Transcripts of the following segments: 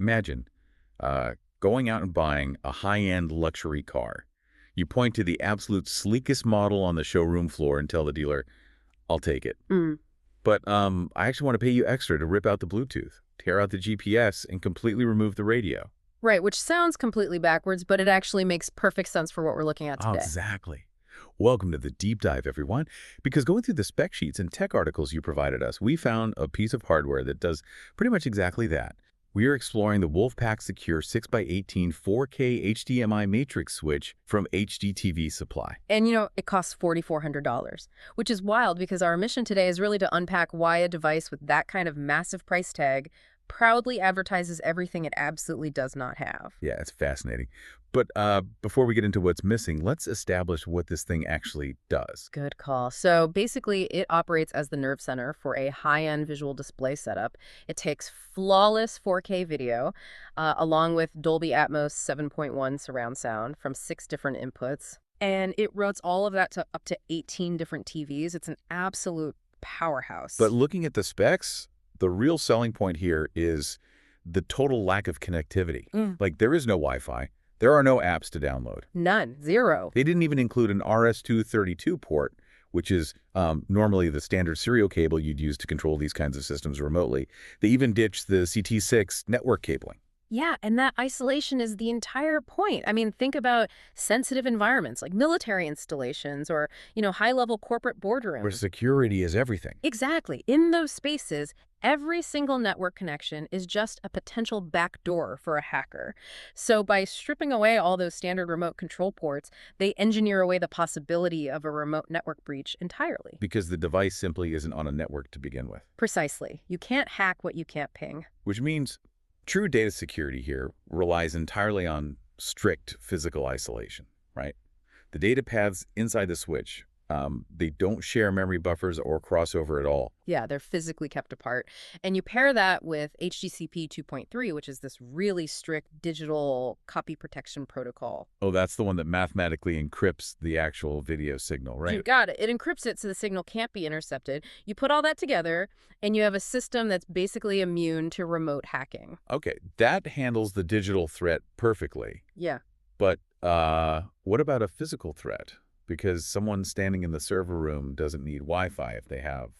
Imagine going out and buying a high-end luxury car. You point to the absolute sleekest model on the showroom floor and tell the dealer, I'll take it. But I actually want to pay you extra to rip out the Bluetooth, tear out the GPS, and completely remove the radio. Right, which sounds completely backwards, but it actually makes perfect sense for what we're looking at today. Oh, exactly. Welcome to the deep dive, everyone. Because going through the spec sheets and tech articles you provided us, we found a piece of hardware that does pretty much exactly that. We are exploring the WolfPack Secure 6x18 4K HDMI Matrix Switch from HDTV Supply. And, it costs $4,400, which is wild because our mission today is really to unpack why a device with that kind of massive price tag proudly advertises everything it absolutely does not have. Yeah, it's fascinating. But before we get into what's missing, let's establish what this thing actually does. Good call. So basically, it operates as the nerve center for a high-end visual display setup. It takes flawless 4K video, along with Dolby Atmos 7.1 surround sound from 6 different inputs. And it routes all of that to up to 18 different TVs. It's an absolute powerhouse. But looking at the specs, the real selling point here is the total lack of connectivity. Like, there is no Wi-Fi. There are no apps to download. None. Zero. They didn't even include an RS232 port, which is normally the standard serial cable you'd use to control these kinds of systems remotely. They even ditched the CT6 network cabling. Yeah, and that isolation is the entire point. I mean, think about sensitive environments like military installations or, high-level corporate boardrooms. Where security is everything. Exactly. In those spaces, every single network connection is just a potential backdoor for a hacker. So by stripping away all those standard remote control ports, they engineer away the possibility of a remote network breach entirely. Because the device simply isn't on a network to begin with. Precisely. You can't hack what you can't ping. Which means true data security here relies entirely on strict physical isolation, right? The data paths inside the switch, they don't share memory buffers or crossover at all. Yeah, they're physically kept apart. And you pair that with HDCP 2.3, which is this really strict digital copy protection protocol. Oh, that's the one that mathematically encrypts the actual video signal, right? You got it. It encrypts it so the signal can't be intercepted. You put all that together, and you have a system that's basically immune to remote hacking. Okay, that handles the digital threat perfectly. Yeah. But what about a physical threat? Because someone standing in the server room doesn't need Wi-Fi if they have,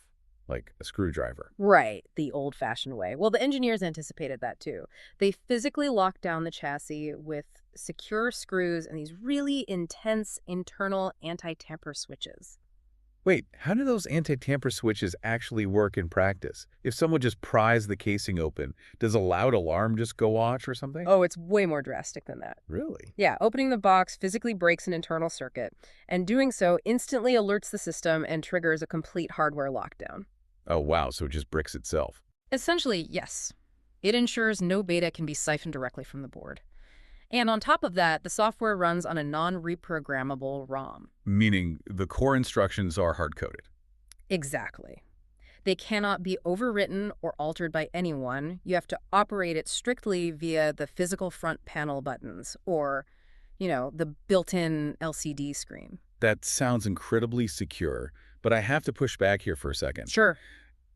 like, a screwdriver. Right, the old-fashioned way. Well, the engineers anticipated that, too. They physically locked down the chassis with secure screws and these really intense internal anti-tamper switches. Wait, how do those anti-tamper switches actually work in practice? If someone just pries the casing open, does a loud alarm just go off or something? Oh, it's way more drastic than that. Really? Yeah, opening the box physically breaks an internal circuit, and doing so instantly alerts the system and triggers a complete hardware lockdown. Oh, wow, so it just bricks itself. Essentially, yes. It ensures no data can be siphoned directly from the board. And on top of that, the software runs on a non-reprogrammable ROM. Meaning the core instructions are hard-coded. Exactly. They cannot be overwritten or altered by anyone. You have to operate it strictly via the physical front panel buttons or, the built-in LCD screen. That sounds incredibly secure, but I have to push back here for a second. Sure.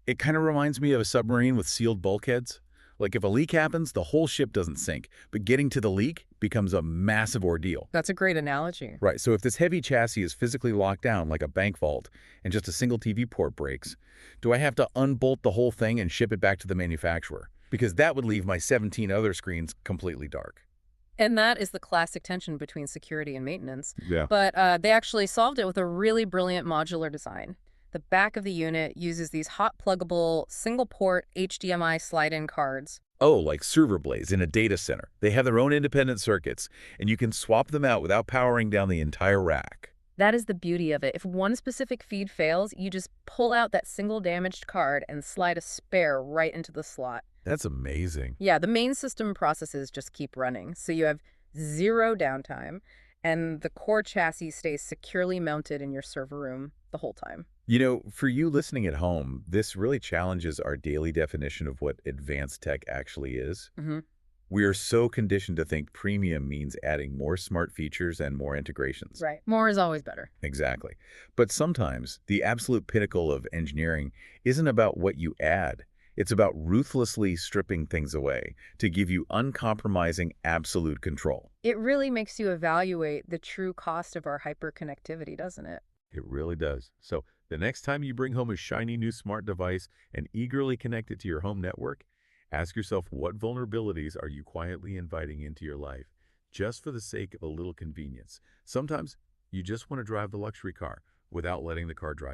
It kind of reminds me of a submarine with sealed bulkheads. Like, if a leak happens, the whole ship doesn't sink, but getting to the leak becomes a massive ordeal. That's a great analogy. Right, so if this heavy chassis is physically locked down like a bank vault and just a single TV port breaks, do I have to unbolt the whole thing and ship it back to the manufacturer? Because that would leave my 17 other screens completely dark. And that is the classic tension between security and maintenance. Yeah. But they actually solved it with a really brilliant modular design. The back of the unit uses these hot pluggable single-port HDMI slide-in cards. Oh, like server blades in a data center. They have their own independent circuits, and you can swap them out without powering down the entire rack. That is the beauty of it. If one specific feed fails, you just pull out that single damaged card and slide a spare right into the slot. That's amazing. Yeah, the main system processes just keep running, so you have zero downtime, and the core chassis stays securely mounted in your server room the whole time. For you listening at home, this really challenges our daily definition of what advanced tech actually is. We are so conditioned to think premium means adding more smart features and more integrations. Right. More is always better. Exactly. But sometimes the absolute pinnacle of engineering isn't about what you add. It's about ruthlessly stripping things away to give you uncompromising absolute control. It really makes you evaluate the true cost of our hyperconnectivity, doesn't it? It really does. So the next time you bring home a shiny new smart device and eagerly connect it to your home network, ask yourself, what vulnerabilities are you quietly inviting into your life just for the sake of a little convenience? Sometimes you just want to drive the luxury car without letting the car drive.